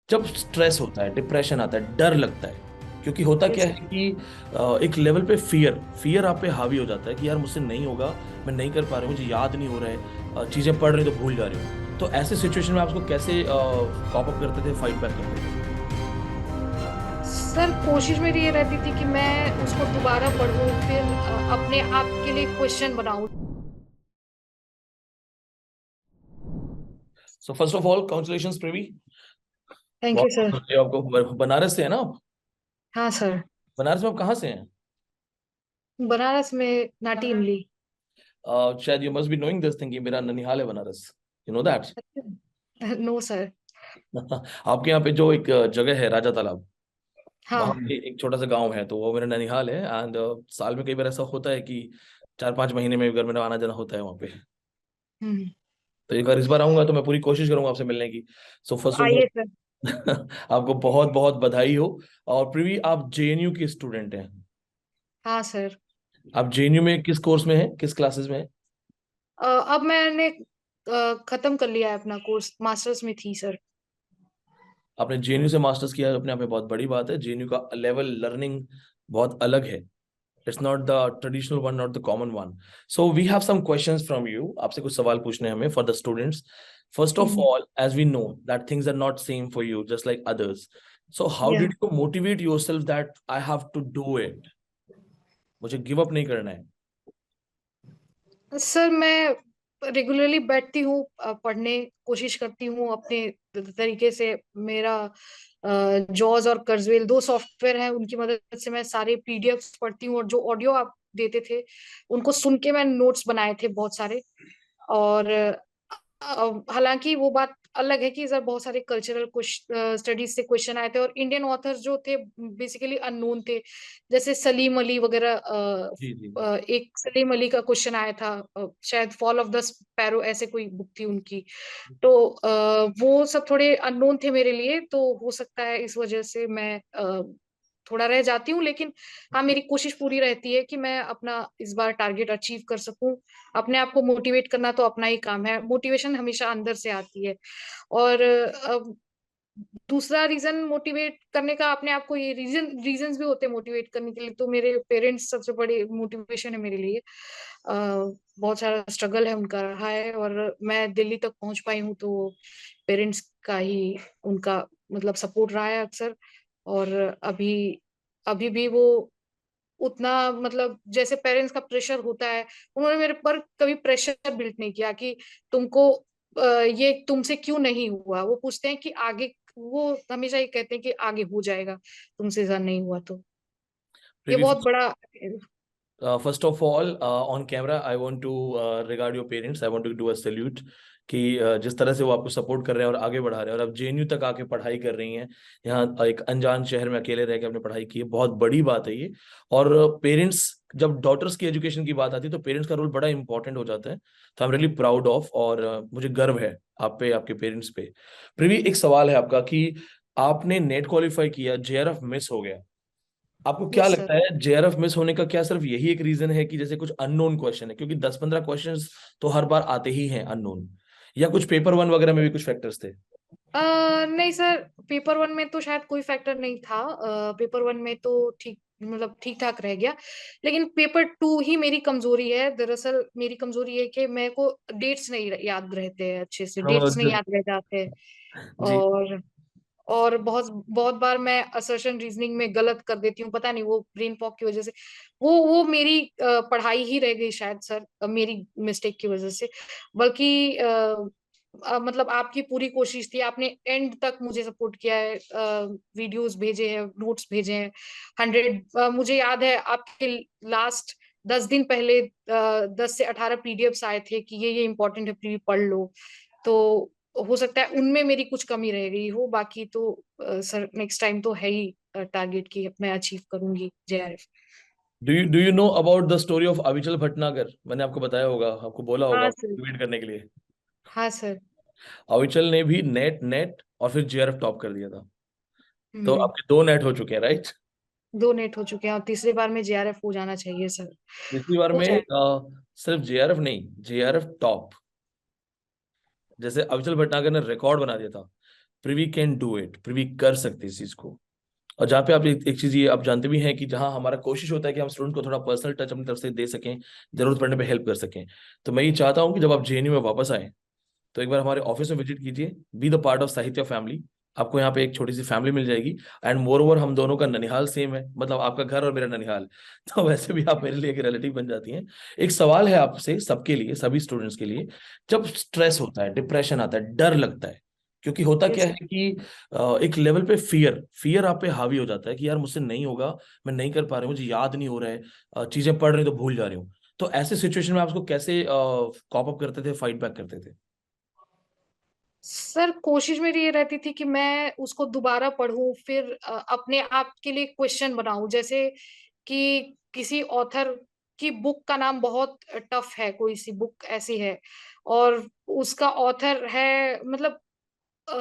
जब स्ट्रेस होता है, डिप्रेशन आता है, डर लगता है, क्योंकि होता क्या यस है कि एक लेवल पे फियर फियर आप पे हावी हो जाता है कि यार मुझसे नहीं होगा, मैं नहीं कर पा रहा हूँ, मुझे याद नहीं हो रहा है, चीजें पढ़ रही तो भूल जा रही हूँ। तो ऐसे सिचुएशन में आप उसको कैसे कॉप अप करते थे, फाइट बैक करते थे? सर, कोशिश मेरी ये रहती थी कि मैं उसको दोबारा पढूं, फिर अपने आप के लिए क्वेश्चन बनाऊं। So first of all congratulations Privi. Thank बहुत यू बहुत सर। बधाई आपको। बनारस से है ना आप? हाँ सर। बनारस में आप कहाँ से हैं? बनारस में नाटी इमली। शायद you must be knowing this thing कि मेरा ननिहाल है Banaras. You know that? No sir. आपके यहाँ पे जो एक जगह है राजा तालाब, वहाँ हाँ। पे एक छोटा सा गांव है, तो वो मेरा ननिहाल है। एंड साल में कई बार ऐसा होता है कि 4-5 महीने में घर में आना जाना होता है वहाँ पे। हम्म। तो एक बार इस बार आऊंगा तो मैं पूरी कोशिश करूंगा आपसे मिलने की। सो फर्स्ट ऑफ आइए ऑल सर। आपको बहुत बहुत बधाई हो। और प्रीवी, आप जेएनयू की स्टूडेंट हैं। हाँ सर। आप जेएनयू में किस कोर्स में हैं, किस क्लासेस में हैं? अब मैंने खत्म कर लिया है अपना कोर्स, मास्टर्स में थी सर। आपने जेएनयू से मास्टर्स किया है, अपने आप में बहुत बड़ी बात है। जेएनयू का लेवल लर्निंग बहुत अलग है। It's not the traditional one, not the common one. So we have some questions from you. आपसे कुछ सवाल पूछने हैं हमें for the students. First of hmm. All, as we know that things are not same for you just like others, so how या did you motivate yourself that I have to do it, मुझे give up नहीं करना है? Sir, मैं regularly बैठती हूँ, पढ़ने कोशिश करती हूँ अपने तरीके से। मेरा जॉज और कर्जवेल दो सॉफ्टवेयर हैं, उनकी मदद से मैं सारे पीडीएफ पढ़ती हूँ, और जो ऑडियो आप देते थे उनको सुन के मैं नोट्स बनाए थे बहुत सारे। और हालांकि वो बात अलग है कि इस बार बहुत सारे कल्चरल स्टडीज से क्वेश्चन आए थे, और इंडियन ऑथर्स जो थे बेसिकली अननोन थे। जैसे सलीम अली वगैरह। जी जी। एक सलीम अली का क्वेश्चन आया था, शायद फॉल ऑफ द स्पैरो ऐसे कोई बुक थी उनकी। तो वो सब थोड़े अननोन थे मेरे लिए, तो हो सकता है इस वजह से मैं थोड़ा रह जाती हूँ, लेकिन हाँ, मेरी कोशिश पूरी रहती है कि मैं अपना इस बार टारगेट अचीव कर सकूं। अपने आप को मोटिवेट करना तो अपना ही काम है, मोटिवेशन हमेशा अंदर से आती है। और दूसरा रीजन मोटिवेट करने का, अपने आप को, ये रीजंस भी होते हैं मोटिवेट करने के लिए, तो मेरे पेरेंट्स सबसे बड़ी मोटिवेशन है मेरे लिए। बहुत सारा स्ट्रगल है उनका रहा है, और मैं दिल्ली तक पहुंच पाई हूँ तो पेरेंट्स का ही, उनका मतलब सपोर्ट रहा है अक्सर। और अभी अभी भी वो उतना, मतलब जैसे पेरेंट्स का प्रेशर होता है, उन्होंने मेरे पर कभी प्रेशर बिल्ट नहीं किया कि तुमको ये तुमसे क्यों नहीं हुआ। वो पूछते हैं कि आगे, वो हमेशा ये कहते हैं कि आगे हो जाएगा, तुमसे ऐसा नहीं हुआ तो। ये प्रीवी, बहुत बड़ा। First of all on camera I want to regard your parents, I want to do a salute कि जिस तरह से वो आपको सपोर्ट कर रहे हैं और आगे बढ़ा रहे हैं, और आप जेएनयू तक आके पढ़ाई कर रही हैं। यहाँ एक अनजान शहर में अकेले रह के आपने पढ़ाई की है, बहुत बड़ी बात है ये। और पेरेंट्स, जब डॉटर्स की एजुकेशन की बात आती है तो पेरेंट्स का रोल बड़ा इंपॉर्टेंट हो जाता है। तो I am really proud of, और मुझे गर्व है आप पे, आपके पेरेंट्स पे। प्रीवी, एक सवाल है आपका कि आपने नेट क्वालिफाई किया, जेआरएफ मिस हो गया। आपको क्या यस सर। लगता है जेआरएफ मिस होने का क्या सिर्फ यही एक रीजन है कि जैसे कुछ अननोन क्वेश्चन है, क्योंकि 10-15 क्वेश्चंस तो हर बार आते ही हैं अननोन, या कुछ पेपर वन वगैरह में भी कुछ फैक्टर्स थे? नहीं सर, पेपर वन में तो शायद कोई फैक्टर नहीं था। पेपर वन में तो ठीक, मतलब ठीक ठाक रह गया। लेकिन पेपर टू ही मेरी कमजोरी है। दरअसल मेरी कमजोरी है कि मेरे को डेट्स नहीं याद रहते हैं, अच्छे से हाँ, डेट्स नहीं याद रह जाते हैं। जी। और बहुत बहुत बार मैं असर्शन रीजनिंग में गलत कर देती हूँ, पता नहीं वो ब्रेन फॉग की वजह से। वो मेरी पढ़ाई ही रह गई शायद सर, मेरी मिस्टेक की वजह से। बल्कि मतलब आपकी पूरी कोशिश थी, आपने एंड तक मुझे सपोर्ट किया है, वीडियोस भेजे हैं, नोट्स भेजे हैं। 100, मुझे याद है आपके लास्ट 10 दिन पहले 10 से 18 पीडीएफ्स आए थे कि ये इंपॉर्टेंट है, प्लीज पढ़ लो। तो हो सकता है उनमें मेरी कुछ कमी रह गई हो, बाकी तो सर नेक्स्ट टाइम तो है ही टारगेट की मैं अचीव करूंगी JRF. Do you know about the story of Avichal Bhatnagar? मैंने आपको बताया होगा, आपको बोला होगा हाँ सर। मोटिवेट करने के लिए। हाँ सर। अविचल ने भी नेट नेट और फिर जेआरएफ टॉप कर दिया था। तो हम्म। आपके 2 नेट हो चुके हैं, राइट? दो नेट हो चुके हैं, और तीसरी बार में जेआरएफ हो जाना चाहिए सर। पिछली बार हो में जाए। सिर्फ जेआरएफ नहीं, जेआरएफ टॉप, जैसे अविचल भटनागर ने रिकॉर्ड बना दिया था। Privi can do it, Privi कर सकती है इस चीज को। और जहाँ पे आप एक चीज ये आप जानते भी हैं कि जहाँ हमारा कोशिश होता है कि हम स्टूडेंट को थोड़ा पर्सनल टच अपनी तरफ से दे सकें, जरूरत पड़ने पे हेल्प कर सकें। तो मैं ये चाहता हूँ कि जब आप जेएनयू में वापस आए तो एक बार हमारे ऑफिस में विजिट कीजिए, बी द पार्ट ऑफ साहित्य फैमिली। आपको यहाँ पे एक छोटी सी फैमिली मिल जाएगी। एंड मोर ओवर हम दोनों का ननिहाल सेम है, मतलब आपका घर और मेरा ननिहाल। तो वैसे भी आप मेरे लिए एक रिलेटिव बन जाती हैं। एक सवाल है आपसे सबके लिए, सभी स्टूडेंट्स के लिए, जब स्ट्रेस होता है, डिप्रेशन आता है, डर लगता है, क्योंकि होता क्या यस। है कि एक लेवल पे फियर फियर आप पे हावी हो जाता है कि यार मुझसे नहीं होगा, मैं नहीं कर पा रही हूँ, मुझे याद नहीं हो रहा है, चीजें पढ़ रही तो भूल जा रही हूँ। तो ऐसे सिचुएशन में आप उसको कैसे कॉप अप करते थे, फाइट बैक करते थे? सर कोशिश मेरी ये रहती थी कि मैं उसको दोबारा पढूं, फिर अपने आप के लिए क्वेश्चन बनाऊं, जैसे कि किसी ऑथर की बुक का नाम बहुत टफ है, कोई सी बुक ऐसी है और उसका ऑथर है, मतलब अ,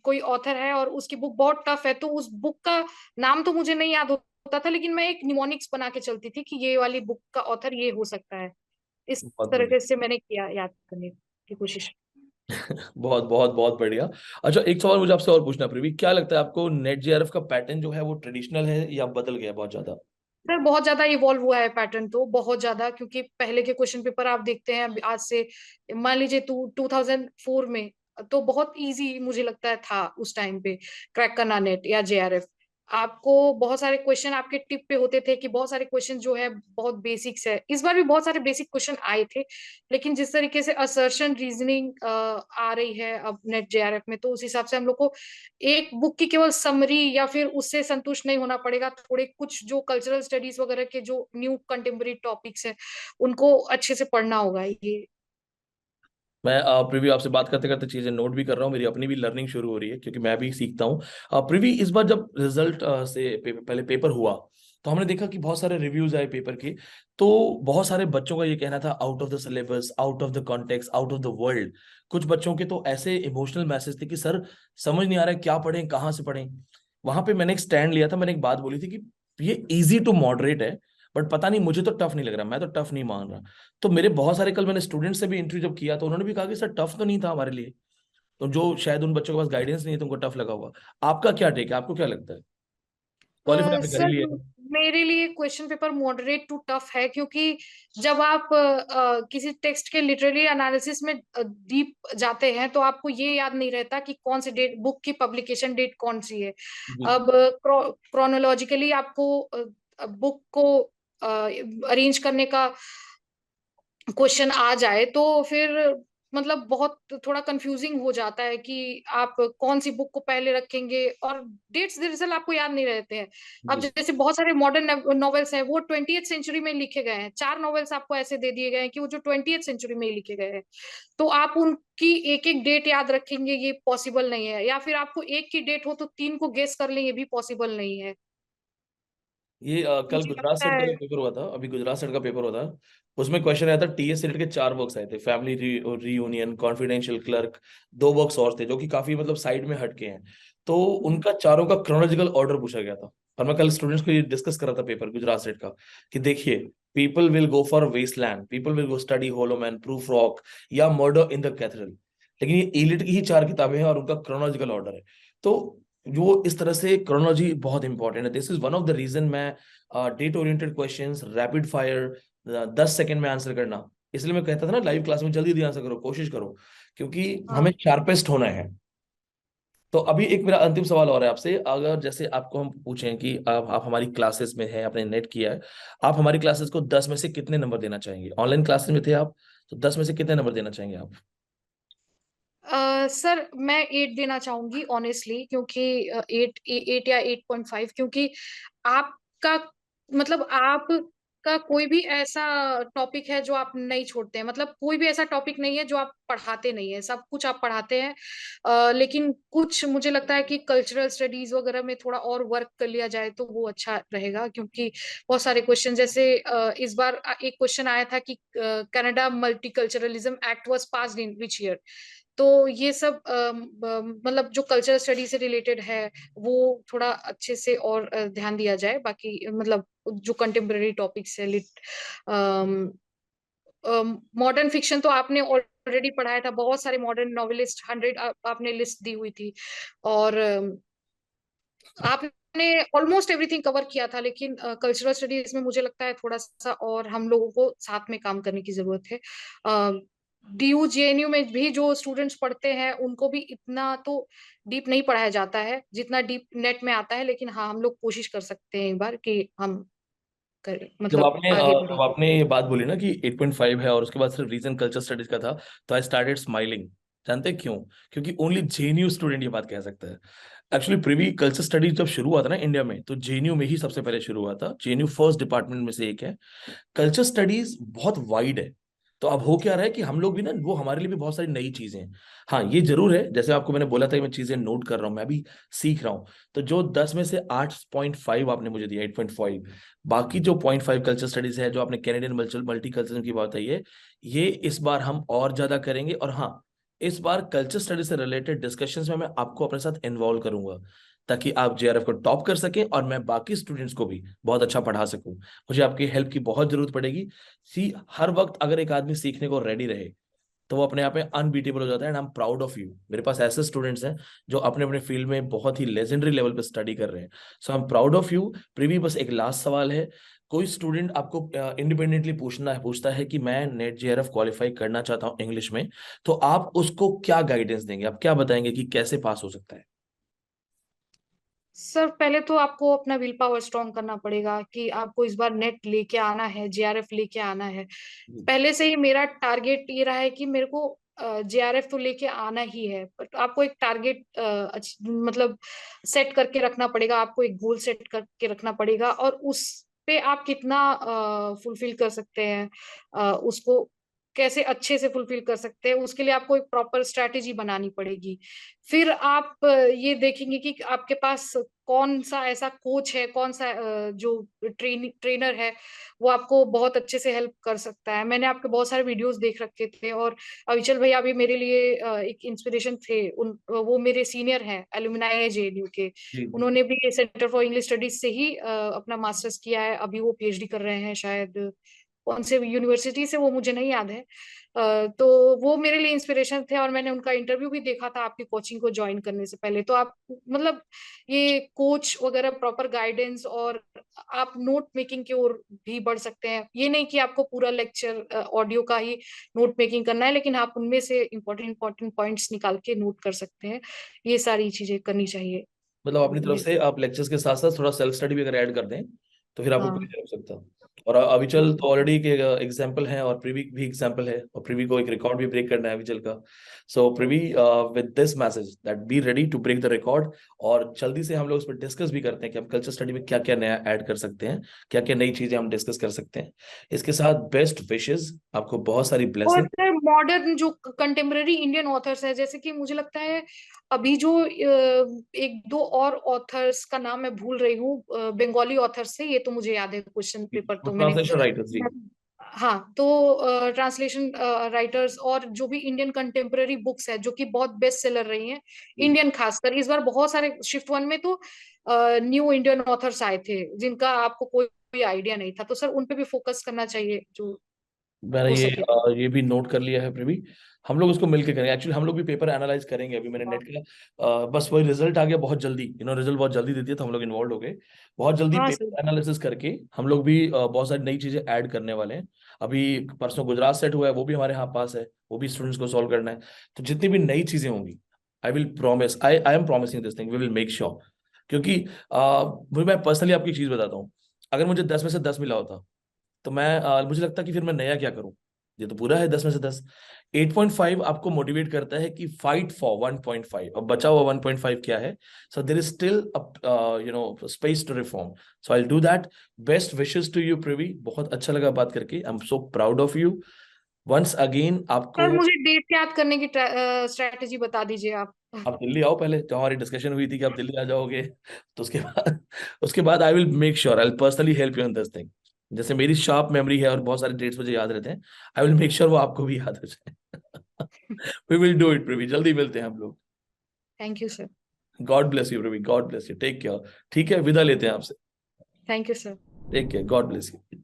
कोई ऑथर है और उसकी बुक बहुत टफ है, तो उस बुक का नाम तो मुझे नहीं याद होता था, लेकिन मैं एक निमोनिक्स बना के चलती थी कि ये वाली बुक का ऑथर ये हो सकता है। इस बहुत बढ़िया। तरीके से मैंने किया, याद करने की कोशिश। बहुत बहुत बहुत बढ़िया। अच्छा, एक सवाल मुझे आपसे और पूछना है प्रीवी, क्या लगता है आपको नेट जेआरएफ का पैटर्न जो है वो ट्रेडिशनल है या बदल गया बहुत ज्यादा? सर बहुत ज्यादा इवॉल्व हुआ है पैटर्न, तो बहुत ज्यादा, क्योंकि पहले के क्वेश्चन पेपर आप देखते हैं आज से, मान लीजिए 2004 में, तो बहुत इजी मुझे लगता है था उस टाइम पे क्रैक करना नेट या जेआरएफ। आपको बहुत सारे क्वेश्चन आपके टिप पे होते थे कि बहुत सारे क्वेश्चन जो है बहुत बेसिक्स है, इस बार भी बहुत सारे बेसिक क्वेश्चन आए थे, लेकिन जिस तरीके से असर्शन रीजनिंग आ रही है अब नेट जेआरएफ में, तो उस हिसाब से हम लोग को एक बुक की केवल समरी या फिर उससे संतुष्ट नहीं होना पड़ेगा, थोड़े कुछ जो कल्चरल स्टडीज वगैरह के जो न्यू कंटेम्पररी टॉपिक्स हैं उनको अच्छे से पढ़ना होगा ये। मैं प्रीवी आपसे बात करते करते चीजें नोट भी कर रहा हूँ, मेरी अपनी भी लर्निंग शुरू हो रही है क्योंकि मैं भी सीखता हूँ। प्रीवी, इस बार जब रिजल्ट से पहले पेपर हुआ तो हमने देखा कि बहुत सारे रिव्यूज आए पेपर के। तो बहुत सारे बच्चों का ये कहना था out of the syllabus, out of the context, out of the world. कुछ बच्चों के तो ऐसे इमोशनल मैसेज थे कि सर समझ नहीं आ रहा है क्या पढ़ें, कहाँ से पढ़ें। वहां पे मैंने एक स्टैंड लिया था, मैंने एक बात बोली थी कि ये इजी टू मॉडरेट है, बट पता नहीं मुझे तो टफ नहीं लग रहा, मैं तो टफ नहीं मान रहा। तो मेरे बहुत सारे, कल मैंने स्टूडेंट से भी इंटरव्यू जब किया तो उन्होंने भी कहा कि सर टफ तो नहीं था हमारे लिए। तो जो शायद उन बच्चों के पास गाइडेंस नहीं है, तुमको टफ लगा होगा। आपका क्या टेक है, आपको क्या लगता है? क्वालिफाई आपने कर ही सर लिया है। मेरे लिए question paper moderate to tough है, क्योंकि जब आप किसी टेक्स्ट के लिटरेरी एनालिसिस में डीप जाते हैं तो आपको ये याद नहीं रहता कि कौन सी डेट, बुक की पब्लिकेशन डेट कौन सी है। जी। अब क्रोनोलॉजिकली आपको बुक को अरेंज करने का क्वेश्चन आ जाए तो फिर मतलब बहुत थोड़ा कंफ्यूजिंग हो जाता है कि आप कौन सी बुक को पहले रखेंगे, और डेट्स दरअसल आपको याद नहीं रहते हैं। अब जी। जैसे बहुत सारे मॉडर्न नॉवेल्स हैं वो 20th सेंचुरी में लिखे गए हैं, 4 नॉवेल्स आपको ऐसे दे दिए गए हैं कि वो जो 20th सेंचुरी में ही लिखे गए हैं, तो आप उनकी एक एक डेट याद रखेंगे ये पॉसिबल नहीं है, या फिर आपको एक की डेट हो तो तीन को गेस कर लें ये भी पॉसिबल नहीं है। ये कल मुझे गुजरात लगता सेट का है। जो पेपर हुआ था, अभी गुजरात सेट का पेपर हुआ था, उसमें क्वेश्चन आया था, टीएस सेट के 4 वर्क्स आए थे, family reunion, confidential clerk, 2 works और थे जो कि काफी मतलब साइड में हटके हैं। तो उनका चारों का क्रोनोलॉजिकल ऑर्डर पूछा गया था। और मैं कल स्टूडेंट्स को ये डिस्कस कर रहा था पेपर गुजरात सेट का, कि देखिए, people will go for wasteland, people will go study hollow men, Prufrock, या मर्डर इन द कैथेड्रल, लेकिन ये एलिट की ही 4 किताबें हैं और उनका क्रोनोलॉजिकल ऑर्डर है। तो वो इस तरह से क्रोनोलॉजी बहुत इंपॉर्टेंट है। This is one of the reason मैं date oriented questions, rapid fire, 10 second में आंसर करना, इसलिए मैं कहता था ना लाइव क्लास में जल्दी जल्दी आंसर करो, कोशिश करो, क्योंकि हमें हाँ शार्पेस्ट होना है। तो अभी एक मेरा अंतिम सवाल और है आपसे, अगर जैसे आपको हम पूछें कि आप हमारी क्लासेस में हैं, आपने नेट किया है, आप हमारी क्लासेस को 10 में से कितने नंबर देना चाहेंगे? ऑनलाइन क्लासेस में थे आप, तो 10 में से कितने नंबर देना चाहेंगे आप? सर मैं 8 देना चाहूंगी ऑनेस्टली, क्योंकि 8 या 8.5, क्योंकि आपका मतलब आपका कोई भी ऐसा टॉपिक है जो आप नहीं छोड़ते हैं, मतलब कोई भी ऐसा टॉपिक नहीं है जो आप पढ़ाते नहीं है, सब कुछ आप पढ़ाते हैं। लेकिन कुछ मुझे लगता है कि कल्चरल स्टडीज वगैरह में थोड़ा और वर्क कर लिया जाए तो वो अच्छा रहेगा, क्योंकि बहुत सारे क्वेश्चन जैसे इस बार एक क्वेश्चन आया था कि Canada multiculturalism act was passed in which year. तो ये सब मतलब जो कल्चरल स्टडी से रिलेटेड है वो थोड़ा अच्छे से और ध्यान दिया जाए, बाकी मतलब जो कंटेम्प्रेरी टॉपिक्स है मॉडर्न फिक्शन तो आपने ऑलरेडी पढ़ाया था, बहुत सारे मॉडर्न नॉवेलिस्ट 100 आपने लिस्ट दी हुई थी, और आपने ऑलमोस्ट एवरीथिंग कवर किया था। लेकिन कल्चरल स्टडीज में मुझे लगता है थोड़ा सा और हम लोगों को साथ में काम करने की जरूरत है। डीयू जेएनयू में भी जो स्टूडेंट्स पढ़ते हैं उनको भी इतना तो डीप नहीं पढ़ाया जाता है जितना डीप नेट में आता है, लेकिन हाँ हम लोग कोशिश कर सकते हैं एक बार कि हम करें, मतलब आगे बढ़े। जब आपने ये बात बोली ना कि 8.5 है और उसके बाद सिर्फ रीजन कल्चर स्टडीज का था, तो आई स्टार्टेड स्माइलिंग। जानते हैं क्यों? क्योंकि ओनली जेएनयू स्टूडेंट ये बात कह सकता है। एक्चुअली प्रीवी कल्चर स्टडीज जब शुरू हुआ था ना इंडिया में, तो जेएनयू में ही सबसे पहले शुरू हुआ था। जेएनयू फर्स्ट डिपार्टमेंट में से एक है। कल्चर स्टडीज बहुत वाइड है। तो अब हो क्या रहा है कि हम लोग भी ना, वो हमारे लिए भी बहुत सारी नई चीजें हैं। हाँ ये जरूर है, जैसे आपको मैंने बोला था कि मैं चीजें नोट कर रहा हूँ, मैं भी सीख रहा हूँ। तो जो 10 में से 8.5 आपने मुझे दिया, 8.5, बाकी जो 0.5 कल्चर स्टडीज है, जो आपने कैनेडियन मल्टी कल्चर की बात है, ये इस बार हम और ज्यादा करेंगे। और हाँ, इस बार कल्चर स्टडीज से रिलेटेड डिस्कशंस में मैं आपको अपने साथ इन्वॉल्व करूंगा, ताकि आप जेआरएफ को टॉप कर सकें और मैं बाकी स्टूडेंट्स को भी बहुत अच्छा पढ़ा सकूं। मुझे आपकी हेल्प की बहुत जरूरत पड़ेगी। सी, हर वक्त अगर एक आदमी सीखने को रेडी रहे, तो वो अपने आप में अनबीटेबल हो जाता है। And I am proud of you. मेरे पास ऐसे स्टूडेंट्स हैं जो अपने अपने फील्ड में बहुत ही लेजेंडरी लेवल पे स्टडी कर रहे हैं। So I am proud of you. Privi, बस एक लास्ट सवाल है। कोई स्टूडेंट आपको इंडिपेंडेंटली पूछता है कि मैं नेट जेआरएफ क्वालिफाई करना चाहता हूँ इंग्लिश में, तो आप उसको क्या गाइडेंस देंगे? आप क्या बताएंगे कि कैसे पास हो सकता है? सर पहले तो आपको अपना विल पावर स्ट्रांग करना पड़ेगा कि आपको इस बार नेट लेके आना है, जेआरएफ लेके आना है। पहले से ही मेरा टारगेट ये रहा है कि मेरे को जेआरएफ तो लेके आना ही है, बट आपको एक टारगेट मतलब सेट करके रखना पड़ेगा, आपको एक गोल सेट करके रखना पड़ेगा, और उस पे आप कितना फुलफिल कर सकते हैं, उसको कैसे अच्छे से फुलफिल कर सकते हैं, उसके लिए आपको एक प्रॉपर स्ट्रैटेजी बनानी पड़ेगी। फिर आप ये देखेंगे कि आपके पास कौन सा ऐसा कोच है, कौन सा जो ट्रेनर है वो आपको बहुत अच्छे से हेल्प कर सकता है। मैंने आपके बहुत सारे वीडियोस देख रखे थे, और अविचल भैया भी मेरे लिए एक इंस्पिरेशन थे। वो मेरे सीनियर हैं, एलुमनाई है जेएनयू के। जी जी। उन्होंने भी सेंटर फॉर इंग्लिश स्टडीज से ही अपना मास्टर्स किया है, अभी वो पीएचडी कर रहे हैं शायद, कौन से यूनिवर्सिटी से वो मुझे नहीं याद है। तो वो मेरे लिए इंस्पिरेशन थे, और मैंने उनका इंटरव्यू भी देखा था आपकी कोचिंग को ज्वाइन करने से पहले। तो आप मतलब ये कोच वगैरह, प्रॉपर गाइडेंस, और आप नोट मेकिंग की ओर भी बढ़ सकते हैं। ये नहीं कि आपको पूरा लेक्चर ऑडियो का ही नोट मेकिंग करना है, लेकिन आप उनमें से इंपॉर्टेंट इंपॉर्टेंट पॉइंट्स निकाल के नोट कर सकते हैं। ये सारी चीजें करनी चाहिए। मतलब अपनी तरफ मेरे से आप लेक्चर्स के साथ साथ थोड़ा सेल्फ स्टडी भी अगर ऐड कर दें, तो फिर आपको कोई हाँ नहीं रोक सकता। और अविचल तो ऑलरेडी एक एग्जाम्पल है, और प्रीवी भी एग्जाम्पल है, और प्रीवी को एक रिकॉर्ड भी ब्रेक करना है अविचल का। So Privi, with this message that be ready to break the record. और जल्दी से हम लोग उस पर डिस्कस भी करते हैं कि हम कल्चर स्टडी में क्या क्या नया ऐड कर सकते हैं, क्या क्या नई चीजें हम डिस्कस कर सकते हैं। इसके साथ बेस्ट विशेस, आपको बहुत सारी और ब्लेसिंग। मॉडर्न जो कंटेम्प्रेरी इंडियन ऑथर्स है, जैसे कि मुझे लगता है अभी जो एक दो और ऑथर्स का नाम मैं भूल रही हूँ, बंगाली ऑथर्स से, ये तो मुझे याद है, क्वेश्चन पेपर तो मैंने। ट्रांसलेशन राइटर्स जी। हाँ, तो ट्रांसलेशन राइटर्स और जो भी इंडियन कंटेम्प्रेरी बुक्स है जो कि बहुत बेस्ट सेलर रही हैं, जी। इंडियन खासकर, इस बार बहुत सारे शिफ्ट वन में तो न्यू इंडियन ऑथर्स आए थे जिनका आपको कोई आइडिया नहीं था। तो सर उन पे भी फोकस करना चाहिए जो मैंने हो ये सके तो। ये भी नोट कर लिया है प्रवी। हम लोग उसको मिलके करेंगे। एक्चुअली हम लोग भी पेपर एनालाइज करेंगे। अभी मैंने नेट हाँ का बस वही रिजल्ट आ गया बहुत जल्दी, रिजल्ट बहुत जल्दी दे दिया, तो हम लोग इन्वॉल्व हो गए बहुत जल्दी। हाँ सर। पेपर एनालिसिस करके हम लोग भी बहुत सारी नई चीजें ऐड करने वाले हैं। अभी परसों गुजरात सेट हुआ है, वो भी हमारे यहाँ पास है, वो भी स्टूडेंट्स को सॉल्व करना है। तो जितनी भी नई चीजें होंगी, I will promise, I am promising this thing, we will make sure. क्योंकि मैं पर्सनली आपकी चीज बताता हूँ। अगर मुझे 10 में से 10 मिला होता, तो मैं मुझे लगता कि फिर मैं नया क्या करूं। ये तो पूरा है 10 में से 10। 8.5 आपको मोटिवेट करता है कि फाइट फॉर 1.5, अब बचा हुआ 1.5 क्या है। So there is still space to reform. So I do that. Best wishes to you Privi, बहुत अच्छा लगा बात करके। I am so proud of you once again. Sir आपको, मुझे डेट याद करने की स्ट्रैटेजी बता दीजिए आप। आप दिल्ली आओ पहले, जब हमारी डिस्कशन हुई थी कि आप दिल्ली आ जाओगे, तो उसके बाद I will make sure, I will personally help you in this thing. जैसे मेरी शार्प मेमोरी है और बहुत सारे डेट्स मुझे याद रहते हैं, आई विल मेक श्योर वो आपको भी याद हो जाए। We will do it Pravi, जल्दी मिलते हैं हम लोग। Thank you sir. God bless you Pravi, God bless you, take care. ठीक है, विदा लेते हैं आपसे। Thank you sir. Take care, God bless you.